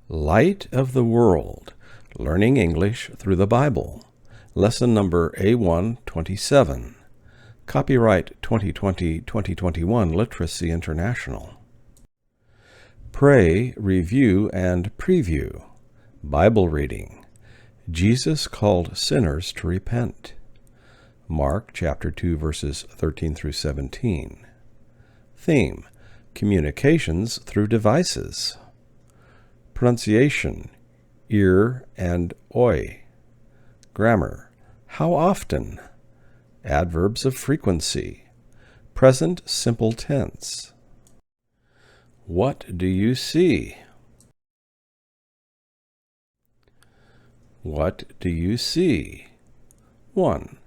Light of the World, Learning English Through the Bible. Lesson number A127. Copyright 2020-2021 Literacy International. Pray, Review, and Preview. Bible reading. Jesus called sinners to repent. Mark chapter 2 verses 13 through 17. Theme: Communications through devices. Pronunciation: ear and oi. Grammar: how often. Adverbs of frequency. Present simple tense. What do you see? What do you see? 1.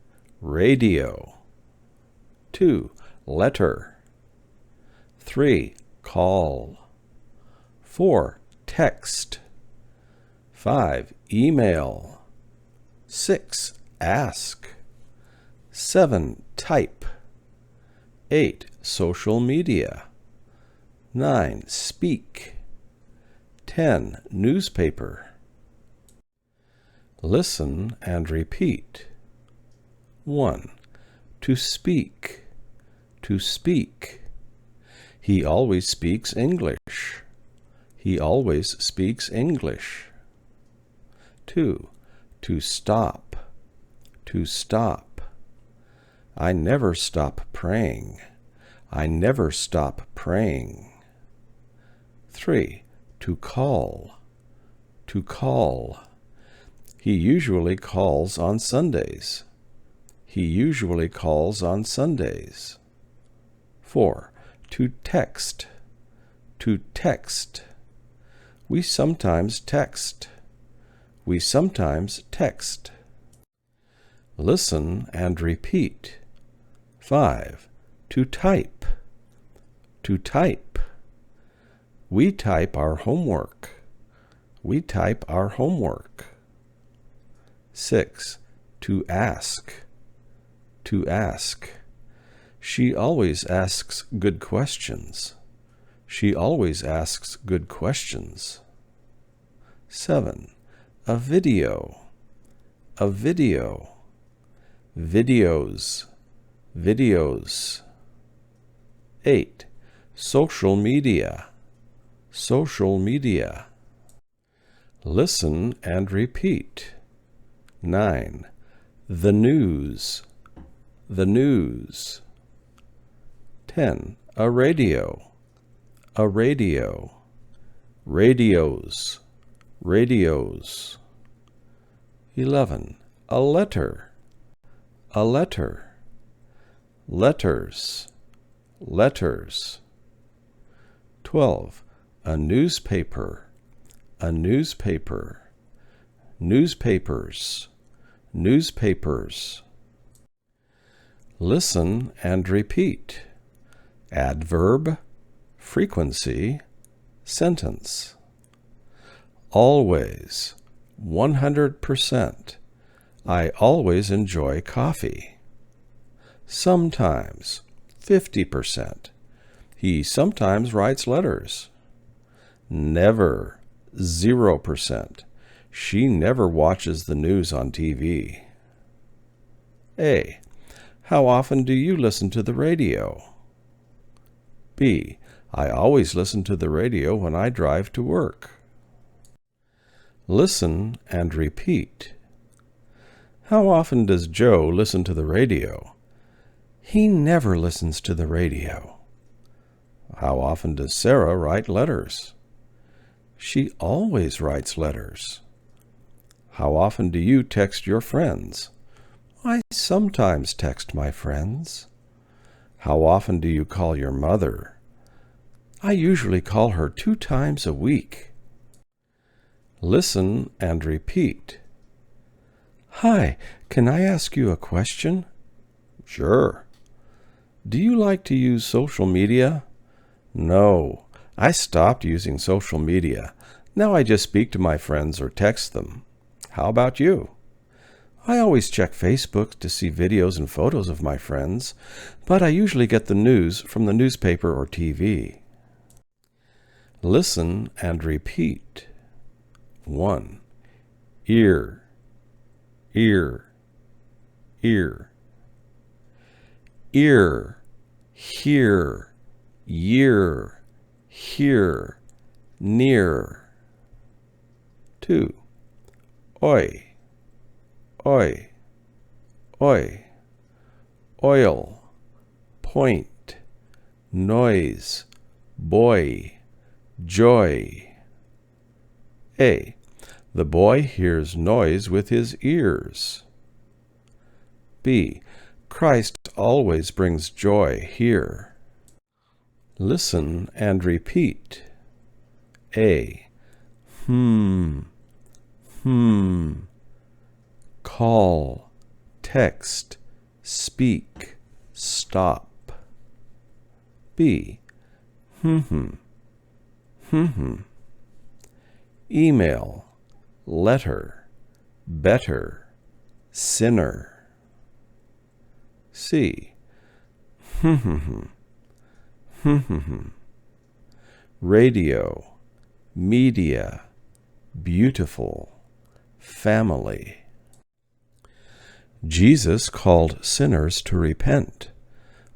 Radio. 2. Letter. 3. Call. 4. Text. 5. Email. 6. Ask. 7. Type. 8. Social media. 9. Speak. 10. Newspaper. Listen and repeat. 1. To speak. To speak. He always speaks English. He always speaks English. 2. To stop. To stop. I never stop praying. I never stop praying. 3. To call. To call. He usually calls on Sundays. He usually calls on Sundays. 4. To text. To text. We sometimes text. We sometimes text. Listen and repeat. 5. To type. To type. We type our homework. We type our homework. 6. To ask. To ask. She always asks good questions. She always asks good questions. 7. A video. A video. Videos. Videos. 8. Social media. Social media. Listen and repeat. 9. The news. The news. 10. A radio. A radio. Radios. Radios. 11. A letter. A letter. Letters. Letters. 12. A newspaper. A newspaper. Newspapers. Newspapers. Listen and repeat. Adverb, frequency, sentence. Always, 100%. I always enjoy coffee. Sometimes, 50%. He sometimes writes letters. Never, 0%. She never watches the news on TV. A. How often do you listen to the radio? B. I always listen to the radio when I drive to work. Listen and repeat. How often does Joe listen to the radio? He never listens to the radio. How often does Sarah write letters? She always writes letters. How often do you text your friends? I sometimes text my friends. How often do you call your mother? I usually call her 2 times a week. Listen and repeat. Hi, can I ask you a question? Sure. Do you like to use social media? No, I stopped using social media. Now I just speak to my friends or text them. How about you? I always check Facebook to see videos and photos of my friends, but I usually get the news from the newspaper or TV. Listen and repeat. 1. Ear, ear, ear. Ear, hear, year, here, near. 2. Oi, oi, oi. Oil, point, noise, boy, joy. A. The boy hears noise with his ears. B. Christ always brings joy here. Listen and repeat. A. Call, text, speak, stop. B. Email, letter, better, sinner. C. Radio, media, beautiful, family. Jesus called sinners to repent.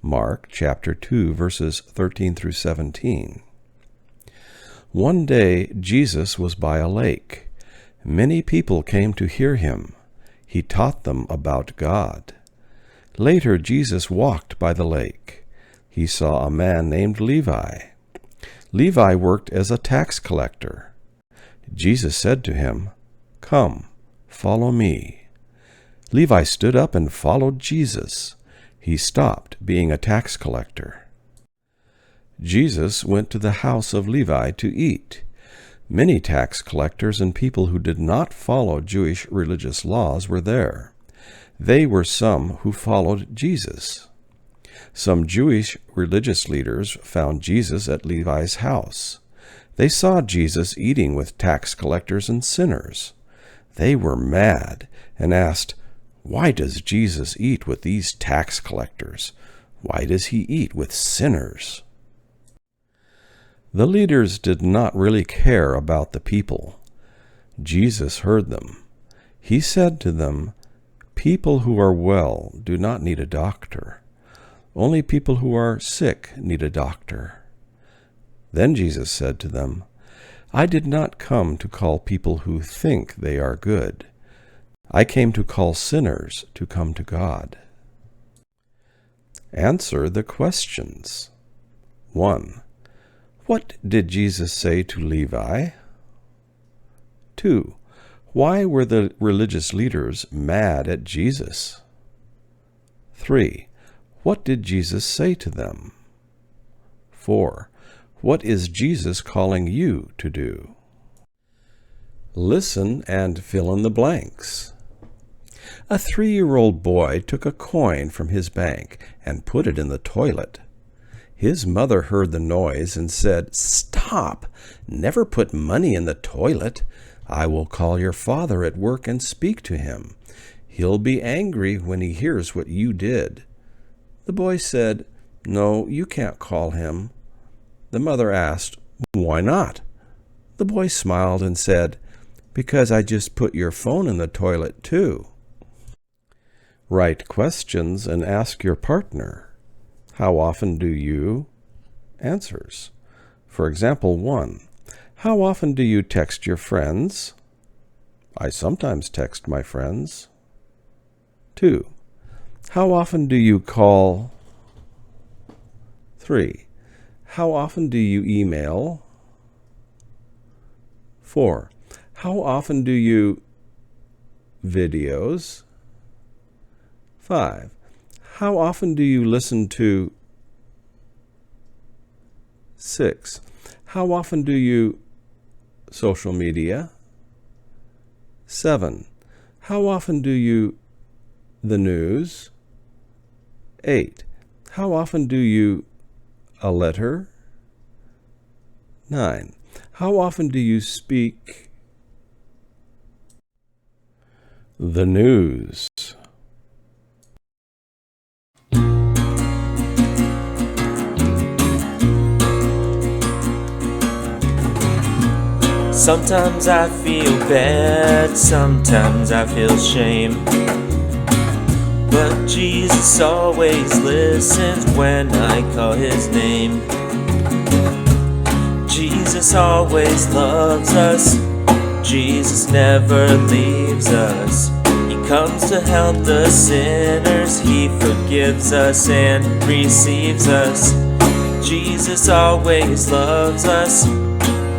Mark chapter 2, verses 13 through 17. One day Jesus was by a lake. Many people came to hear him. He taught them about God. Later Jesus walked by the lake. He saw a man named Levi. Levi worked as a tax collector. Jesus said to him, "Come, follow me." Levi stood up and followed Jesus. He stopped being a tax collector. Jesus went to the house of Levi to eat. Many tax collectors and people who did not follow Jewish religious laws were there. They were some who followed Jesus. Some Jewish religious leaders found Jesus at Levi's house. They saw Jesus eating with tax collectors and sinners. They were mad and asked, "Why does Jesus eat with these tax collectors? Why does he eat with sinners?" The leaders did not really care about the people. Jesus heard them. He said to them, "People who are well do not need a doctor. Only people who are sick need a doctor." Then Jesus said to them, "I did not come to call people who think they are good. I came to call sinners to come to God." Answer the questions. 1. What did Jesus say to Levi? 2. Why were the religious leaders mad at Jesus? 3. What did Jesus say to them? 4. What is Jesus calling you to do? Listen and fill in the blanks. A 3-year-old boy took a coin from his bank and put it in the toilet. His mother heard the noise and said, "Stop! Never put money in the toilet. I will call your father at work and speak to him. He'll be angry when he hears what you did." The boy said, "No, you can't call him." The mother asked, "Why not?" The boy smiled and said, "Because I just put your phone in the toilet too." Write questions and ask your partner. How often do you? Answers. For example, 1. How often do you text your friends? I sometimes text my friends. 2. How often do you call? 3. How often do you email? 4. How often do you videos? 5. How often do you listen to? 6. How often do you social media? 7. How often do you the news? 8. How often do you a letter? 9. How often do you speak the news? Sometimes I feel bad, sometimes I feel shame, but Jesus always listens when I call His name. Jesus always loves us, Jesus never leaves us. He comes to help the sinners, He forgives us and receives us. Jesus always loves us,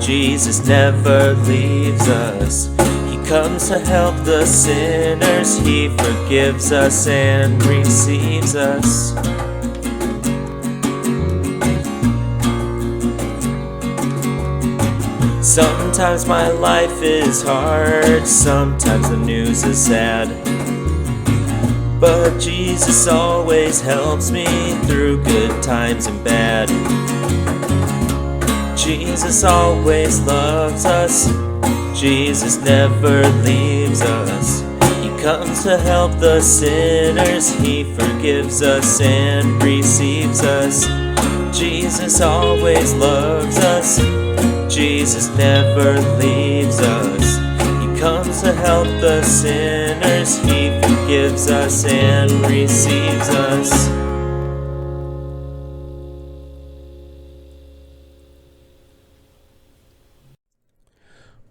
Jesus never leaves us. He comes to help the sinners, He forgives us and receives us. Sometimes my life is hard, sometimes the news is sad, but Jesus always helps me through good times and bad. Jesus always loves us, Jesus never leaves us. He comes to help the sinners, He forgives us and receives us. Jesus always loves us, Jesus never leaves us. He comes to help the sinners, He forgives us and receives us.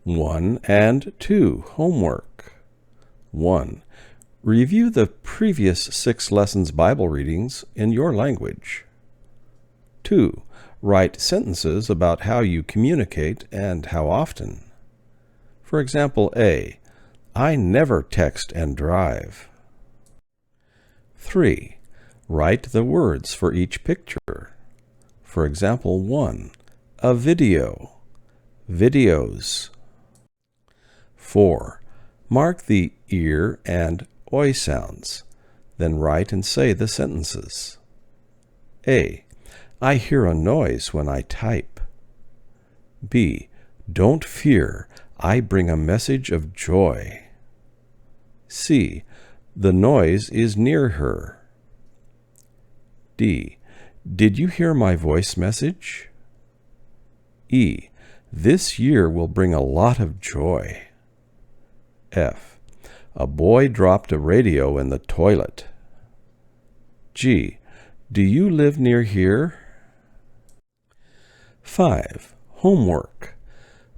One and 2 homework. 1. Review the previous 6 lessons' Bible readings in your language. 2. Write sentences about how you communicate and how often. For example, A. I never text and drive. 3. Write the words for each picture. For example, 1. A video. Videos. 4. Mark the ear and oi sounds. Then write and say the sentences. A. I hear a noise when I type. B. Don't fear, I bring a message of joy. C. The noise is near her. D. Did you hear my voice message? E. This year will bring a lot of joy. F. A boy dropped a radio in the toilet. G. Do you live near here? 5. Homework.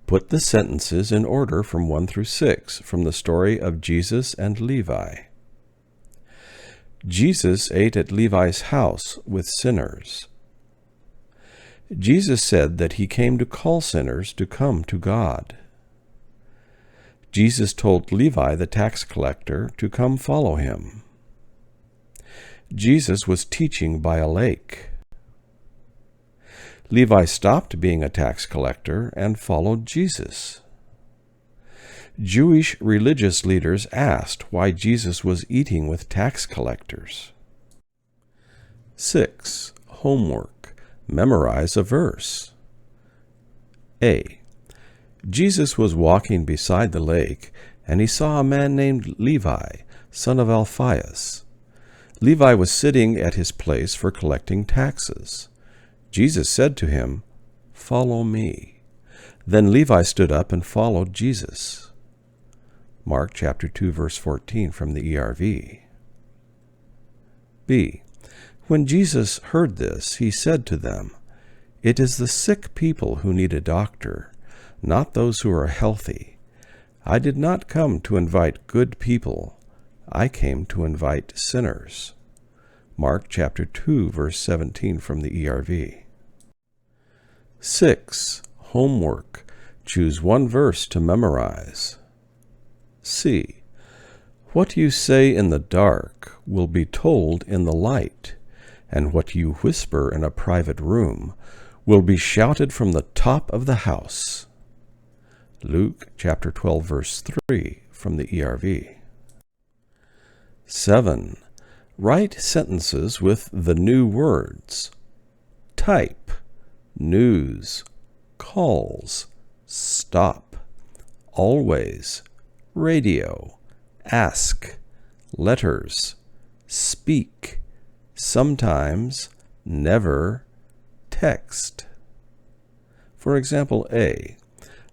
Put the sentences in order from 1 through 6 from the story of Jesus and Levi. Jesus ate at Levi's house with sinners. Jesus said that He came to call sinners to come to God. Jesus told Levi the tax collector to come follow Him. Jesus was teaching by a lake. Levi stopped being a tax collector and followed Jesus. Jewish religious leaders asked why Jesus was eating with tax collectors. 6. Homework. Memorize a verse. A. Jesus was walking beside the lake, and He saw a man named Levi, son of Alphaeus. Levi was sitting at his place for collecting taxes. Jesus said to him, "Follow me." Then Levi stood up and followed Jesus. Mark chapter 2, verse 14 from the ERV. B. When Jesus heard this, He said to them, "It is the sick people who need a doctor, not those who are healthy. I did not come to invite good people. I came to invite sinners." Mark chapter 2, verse 17 from the ERV. 6. Homework. Choose one verse to memorize. C. What you say in the dark will be told in the light, and what you whisper in a private room will be shouted from the top of the house. Luke chapter 12, verse 3 from the ERV. 7. Write sentences with the new words. Type, news, calls, stop, always, radio, ask, letters, speak, sometimes, never, text. For example, A.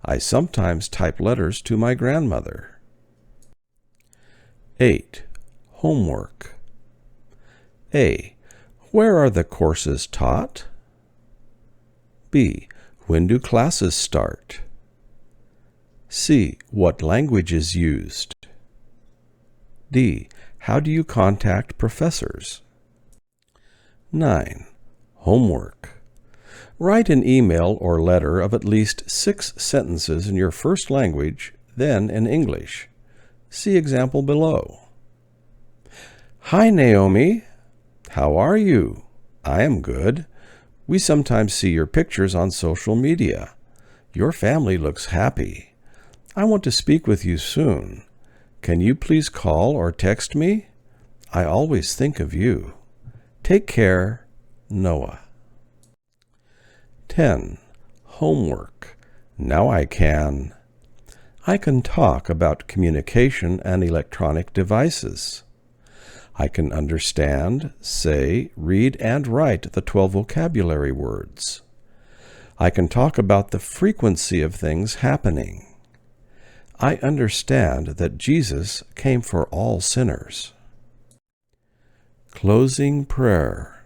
I sometimes type letters to my grandmother. 8. Homework. A. Where are the courses taught? B. When do classes start? C. What language is used? D. How do you contact professors? 9. Homework. Write an email or letter of at least 6 sentences in your first language, then in English. See example below. Hi, Naomi. How are you? I am good. We sometimes see your pictures on social media. Your family looks happy. I want to speak with you soon. Can you please call or text me? I always think of you. Take care, Noah. 10. Homework. Now I can talk about communication and electronic devices. I can understand, say, read, and write the 12 vocabulary words. I can talk about the frequency of things happening. I understand that Jesus came for all sinners. Closing prayer.